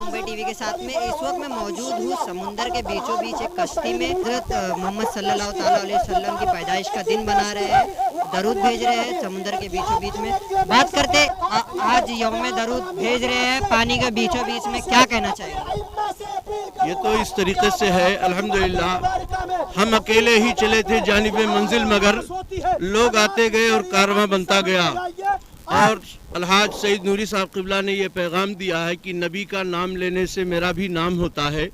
Mumbai TV के साथ में इस वक्त मैं मौजूद हूँ समुंदर के बीचों बीच एक कश्ती में। हज़रत मोहम्मद सल्लल्लाहु ताला अलैहि वसल्लम की पैदाइश का दिन मना रहे हैं, दरूद भेज रहे हैं समुंदर के बीचों बीच में। बात करते आज यौम दरूद भेज रहे हैं पानी के बीचों बीच में, क्या कहना चाहिए? ये तो इस तरीके से है, अल्हम्दुलिल्लाह हम अकेले ही चले थे जानिब मंजिल, मगर लोग आते गए और कारवां बनता गया। और अलहाज सईद नूरी साहब क़िबला ने ये पैगाम दिया है कि नबी का नाम लेने से मेरा भी नाम होता है,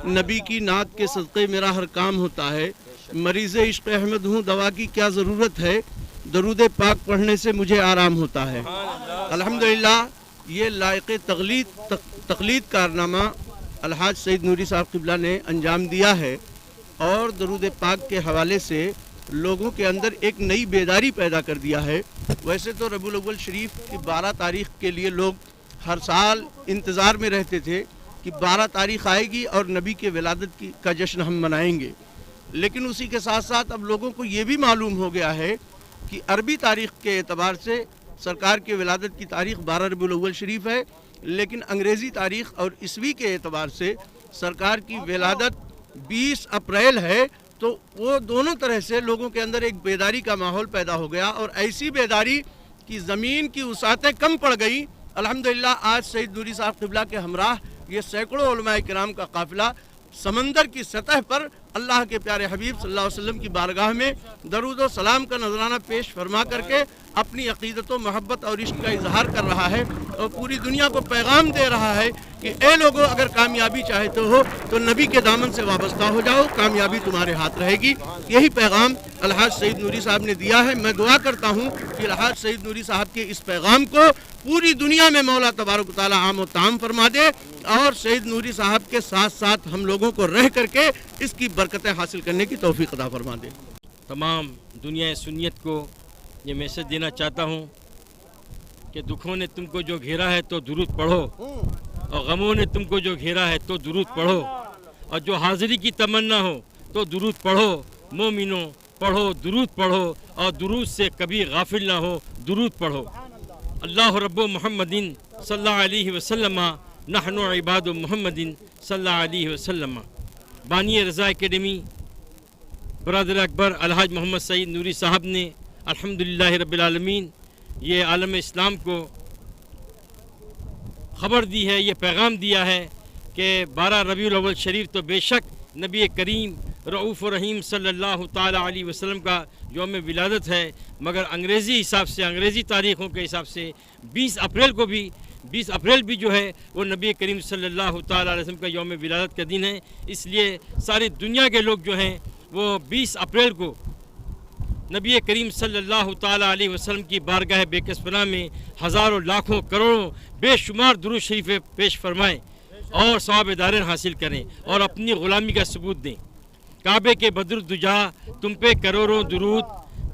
नबी की नात के सदक़े मेरा हर काम होता है। मरीज़ इश्क़ अहमद हूँ, दवा की क्या ज़रूरत है, दरूद पाक पढ़ने से मुझे आराम होता है। अल्हम्दुलिल्लाह ये लायक़ तक़लीद कारनामा अलहाज सईद नूरी साहब क़िबला ने अंजाम दिया है और दरूद पाक के हवाले से लोगों के अंदर एक नई बेदारी पैदा कर दिया है। वैसे तो रबीउल अव्वल शरीफ की 12 तारीख़ के लिए लोग हर साल इंतज़ार में रहते थे कि 12 तारीख़ आएगी और नबी के विलादत का जश्न हम मनाएंगे, लेकिन उसी के साथ साथ अब लोगों को ये भी मालूम हो गया है कि अरबी तारीख़ के एतबार से सरकार के विलादत की तारीख़ 12 रबीउल अव्वल शरीफ है, लेकिन अंग्रेज़ी तारीख़ और ईस्वी के एतबार से सरकार की विलादत 20 अप्रैल है। तो वो दोनों तरह से लोगों के अंदर एक बेदारी का माहौल पैदा हो गया और ऐसी बेदारी कि ज़मीन की वसाअतें कम पड़ गई। अल्हम्दुलिल्लाह आज सईद नूरी साहब क़िबला के हमराह ये सैकड़ों उलमाए किराम का काफ़िला समंदर की सतह पर अल्लाह के प्यारे हबीब सल्लल्लाहु अलैहि वसल्लम की बारगाह में दरूद व सलाम का नजराना पेश फरमा करके अपनी अक़ीदत व मोहब्बत और इश्क का इजहार कर रहा है और पूरी दुनिया को पैगाम दे रहा है कि ए लोगों, अगर कामयाबी चाहते हो तो नबी के दामन से वाबस्ता हो जाओ, कामयाबी तुम्हारे हाथ रहेगी। यही पैगाम अलहाज सईद नूरी साहब ने दिया है। मैं दुआ करता हूँ कि अलहाज सईद नूरी साहब के इस पैगाम को पूरी दुनिया में मौला तबारक तआला आम व ताम फरमा दे और सईद नूरी साहब के साथ साथ हम लोगों को रह करके इसकी बरकतें हासिल करने की तौफीक अता फरमा दे। तमाम दुनिया सुन्नियत को ये मैसेज देना चाहता हूँ कि दुखों ने तुमको जो घेरा है तो दुरूद पढ़ो, और गमों ने तुमको जो घेरा है तो दुरूद पढ़ो, और जो हाज़िरी की तमन्ना हो तो दुरूद पढ़ो। मोमिनो पढ़ो, दुरूद पढ़ो, और दुरूद से कभी गाफिल ना हो, दुरूद पढ़ो। अल्लाह रब्बु मुहम्मदिन सल्लल्लाहु अलैहि वसल्लम नहनु इबादु मुहम्मदिन सल्लल्लाहु अलैहि वसल्लम। बानी रज़ा एकेडमी बरदर अकबर अलहाज मोहम्मद सईद नूरी साहब ने अल्हम्दुलिल्लाह रब्बिल आलमीन ये आलम इस्लाम को ख़बर दी है, ये पैगाम दिया है कि 12 रबीउल अव्वल शरीफ तो बेशक नबी करीम रऊफ़ रहीम सल्लल्लाहु ताला अलैहि वसल्लम का यौम विलादत है, मगर अंग्रेज़ी हिसाब से, अंग्रेज़ी तारीख़ों के हिसाब से 20 अप्रैल भी जो है वो नबी करीम सल्लल्लाहु ताला अलैहि वसल्लम का यौम विलादत का दिन है। इसलिए सारी दुनिया के लोग जो हैं वो 20 अप्रैल को नबी करीम सल्लल्लाहु ताला अलैहि वसल्लम की बारगाह बेकसपना में हज़ारों लाखों करोड़ों बेशुमार दुरूद शरीफ पेश फरमाएँ और सवाब दारन हासिल करें और अपनी ग़ुलामी का सबूत दें। काबे के बद्रुद्दुजा तुम पे करोड़ों दुरूद,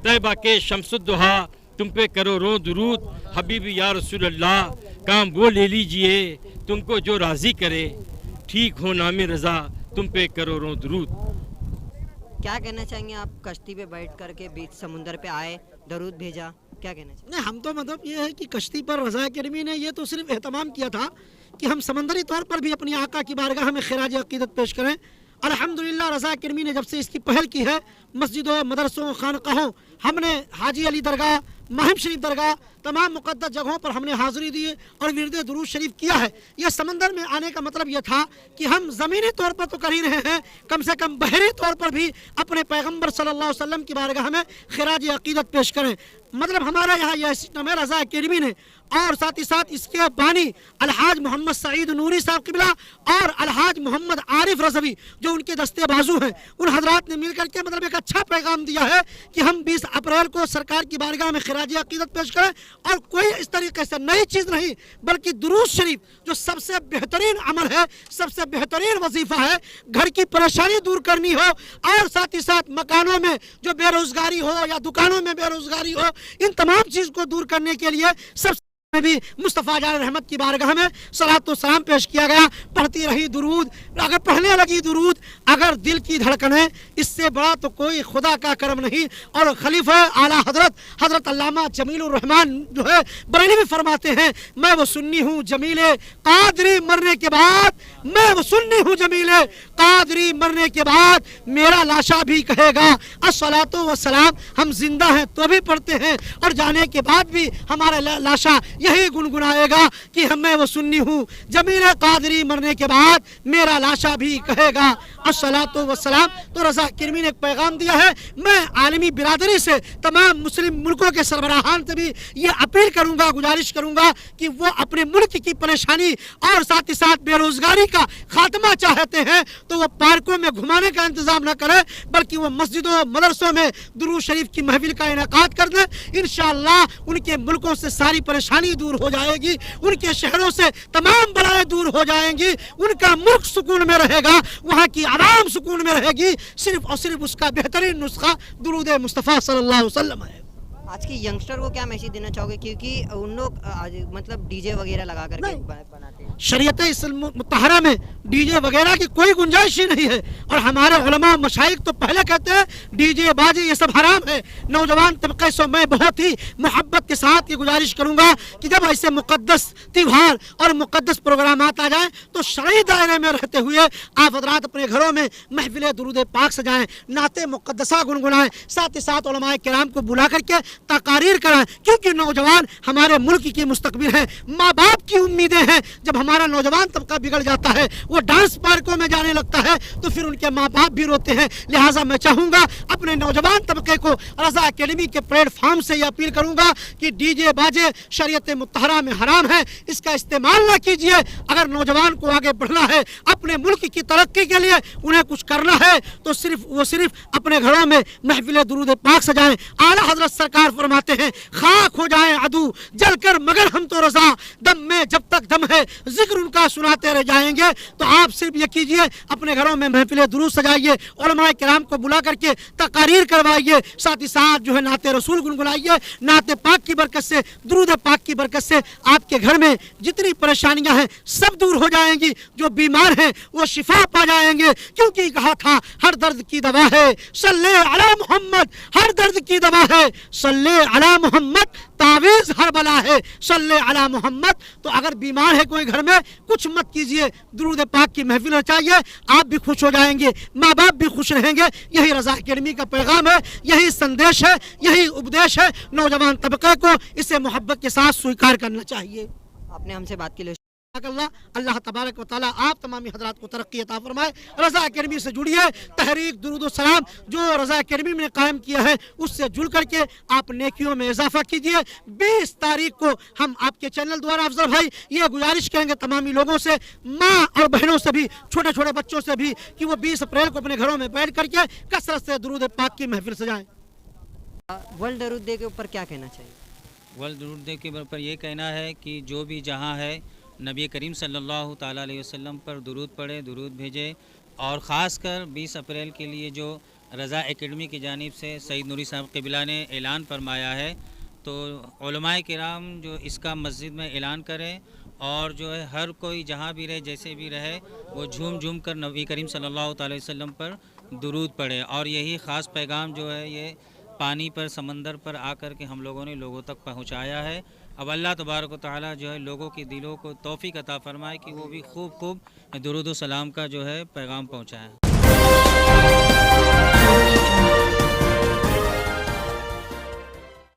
तैबा के शम्सुद्दुहा तुम पे करोड़ों दुरूद, हबीबी या रसूल अल्लाह काम वो ले लीजिए तुमको जो राज़ी करे, ठीक हो नाम रज़ा तुम पे करोड़ों दुरूद। क्या कहना चाहेंगे आप? कश्ती पे बैठ करके बीच समुंदर पे आए, दरूद भेजा, क्या कहना चाहिए? नहीं, हम तो मतलब ये है कि कश्ती पर रज़ा एकेडमी ने ये तो सिर्फ एहतमाम किया था कि हम समंदरी तौर पर भी अपनी आका की बारगाह में खिराज अक़ीदत पेश करें। अल्हम्दुलिल्लाह रज़ा एकेडमी ने जब से इसकी पहल की है, मस्जिदों, मदरसों, खानकाहों, हमने हाजी अली दरगाह, माहिम शरीफ दरगाह, तमाम मुक़द्दस जगहों पर हमने हाज़िरी दी और विरद दुरूद शरीफ किया है। यह समंदर में आने का मतलब यह था कि हम ज़मीनी तौर पर तो कर ही रहे हैं, कम से कम बहरी तौर पर भी अपने पैगम्बर सल्लल्लाहु अलैहि वसल्लम की बारगाह में खिराज अक़ीदत पेश करें। मतलब हमारा यहाँ यह सिस्टम है रज़ा एकेडमी ने, और साथ ही साथ इसके बानी अलहाज मोहम्मद सईद नूरी साहब क़िबला और अलहाज मोहम्मद आरिफ रज़वी जो उनके दस्ते बाजू हैं, उन हजरात ने मिलकर के मतलब एक अच्छा पैगाम दिया है कि हम 20 अप्रैल को सरकार की बारगाह में खिराज अक़ीदत पेश करें और कोई इस तरीके से नई चीज़ नहीं बल्कि दुरूद शरीफ जो सबसे बेहतरीन अमल है, सबसे बेहतरीन वजीफ़ा है, घर की परेशानी दूर करनी हो और साथ ही साथ मकानों में जो बेरोज़गारी हो या दुकानों में बेरोज़गारी हो, इन तमाम चीज़ को दूर करने के लिए सब में भी मुस्तफ़ा जान रहमत की बारगाह में सलातो सलाम पेश किया गया, पढ़ती रही दुरूद। अगर पढ़ने लगी दुरूद, अगर दिल की धड़कनें, इससे बड़ा तो कोई खुदा का करम नहीं। और खलीफा आला हजरत अल्लामा जमीलुर रहमान जो है बरेली में फरमाते हैं, मैं वो सुन्नी हूँ जमीले कादरी मरने के बाद, मैं वो सुन्नी हूँ जमीले कादरी मरने के बाद मेरा लाशा भी कहेगा अस्सलातु वस्सलाम। हम जिंदा हैं तो भी पढ़ते हैं और जाने के बाद भी हमारा लाशा यही गुनगुनाएगा कि मैं वो सुन्नी हूँ जमीले कादरी मरने के बाद मेरा लाशा भी कहेगा अस्सलातु वस्सलाम। तो रज़ा किरमी ने एक पैगाम दिया है। मैं आलमी बिरादरी से, तमाम मुस्लिम मुल्कों के सरबराहान से भी ये अपील करूंगा, गुजारिश करूंगा कि वो अपने मुल्क की परेशानी और साथ ही साथ बेरोजगारी का खात्मा चाहते हैं तो वो पार्कों में घुमाने का इंतजाम न करें, बल्कि वो मस्जिदों मदरसों में दुरूद शरीफ की महफिल का इनेकाद कर दें। इंशाअल्लाह उनके मुल्कों से सारी परेशानी दूर हो जाएगी, उनके शहरों से तमाम बलाएं दूर हो जाएंगी, उनका मुल्क सुकून में रहेगा, वहाँ की आवाम सुकून में रहेगी। सिर्फ और सिर्फ उसका बेहतरीन नुस्खा दुरूद मुस्तफ़ा सल्लल्लाहु अलैहि वसल्लम है। आज के यंगस्टर को क्या मैसेज देना चाहोगे, क्योंकि उन लोग मतलब डीजे वगैरह लगा करके बनाते हैं। शरीयत मुत्तहरा में डीजे वगैरह की कोई गुंजाइश ही नहीं है। और हमारे उलमा मशाइख तो पहले कहते हैं डीजे बाजे ये सब हराम है। नौजवान तबके से मैं बहुत ही मोहब्बत के साथ ये गुजारिश करूंगा कि जब ऐसे मुकद्दस त्योहार और मुकद्दस प्रोग्राम आ जाए तो शरई दायरे में रहते हुए आप हज़रात अपने घरों में महफिल दुरूद पाक सजाएं, नाते मुकद्दसा गुनगुनाएं, साथ ही साथ उलमाए किराम को बुला करके तकारीर कराएं, क्योंकि नौजवान हमारे मुल्क की मुस्तकबिल है, माँ बाप की उम्मीदें हैं। जब हमारा नौजवान तबका बिगड़ जाता है, वो डांस पार्कों में जाने लगता है, तो फिर उनके माँ बाप भी रोते हैं। लिहाजा मैं चाहूँगा अपने नौजवान तबके को रज़ा एकेडमी के प्लेटफार्म से ये अपील करूँगा कि डीजे बाजे शरीयत मुत्तहरा में हराम है, इसका इस्तेमाल ना कीजिए। अगर नौजवान को आगे बढ़ना है, अपने मुल्क की तरक्की के लिए उन्हें कुछ करना है, तो सिर्फ अपने घरों में महफिल दुरूद पाक सजाएं। आला हजरत सरकार फरमाते हैं, खाक हो जाए अदू जलकर मगर हम तो रज़ा, दम में जब तक दम है जिक्र उनका सुनाते रह जाएंगे। तो आप सिर्फ ये कीजिए, अपने घरों में महफिल दुरूद सजाइए, उलमाए किराम को बुला करके तकारीर करवाइए, साथ ही साथ जो है नाते रसूल गुनगुनाइए। नाते पाक की बरकत से, दुरूद पाक की बरकत से आपके घर में जितनी परेशानियां हैं सब दूर हो जाएंगी। जो बीमार हैं वो शिफा पा जाएंगे, क्योंकि कहा था हर दर्द की दवा है सल्ले अला मोहम्मद, हर दर्द की दवा है सल्ले अला मोहम्मद, तावीज़ हर बला है सल्ले अला मोहम्मद। तो अगर बीमार है कोई घर में, कुछ मत कीजिए, दुरूद पाक की महफिल चाहिए, आप भी खुश हो जाएंगे, माँ बाप भी खुश रहेंगे। यही रज़ा एकेडमी का पैगाम है, यही संदेश है, यही उपदेश है। नौजवान तबके को इसे मोहब्बत के साथ स्वीकार करना चाहिए। आपने हमसे बात के लिए अल्लाह तबारक व तआला आप तमामी हजरात को तरक्की अता फरमाए। रज़ा एकेडमी से जुड़िए, तहरीक दुरूद व सलाम जो रज़ा एकेडमी ने कायम किया है उससे जुड़ करके आप नेकियों में इजाफा कीजिए। 20 तारीख को हम आपके चैनल द्वारा अफजल भाई ये गुजारिश करेंगे तमामी लोगों से, माँ और बहनों से भी, छोटे छोटे बच्चों से भी, कि वो 20 अप्रैल को अपने घरों में बैठ करके कसरत से दुरूद पाक की महफिल सजाएं। वर्ल्ड दरूद डे के ऊपर क्या कहना चाहिए? वर्ल्ड दरूद डे के ऊपर ये कहना है कि जो भी जहाँ है नबी करीम सल्लल्लाहु ताला अलैहि वसल्लम पर दुरूद पढ़े, दुरूद भेजे। और ख़ास कर 20 अप्रैल के लिए जो रज़ा एकेडमी की जानिब से सईद नूरी साहब क़िबला ने ऐलान फरमाया है, तो उलमाए किराम जो इसका मस्जिद में ऐलान करें और जो है हर कोई जहाँ भी रहे, जैसे भी रहे, वो झूम झूम कर नबी करीम सल्लल्लाहु ताला अलैहि वसल्लम पर दुरूद पढ़े। और यही ख़ास पैगाम जो है ये पानी पर, समंदर पर आकर के हम लोगों ने लोगों तक पहुँचाया है। अब अल्लाह तबारक व तआला जो है लोगों के दिलों को तौफीक अता फरमाए कि वो भी खूब दुरूद व सलाम का जो है पैगाम पहुँचाएँ।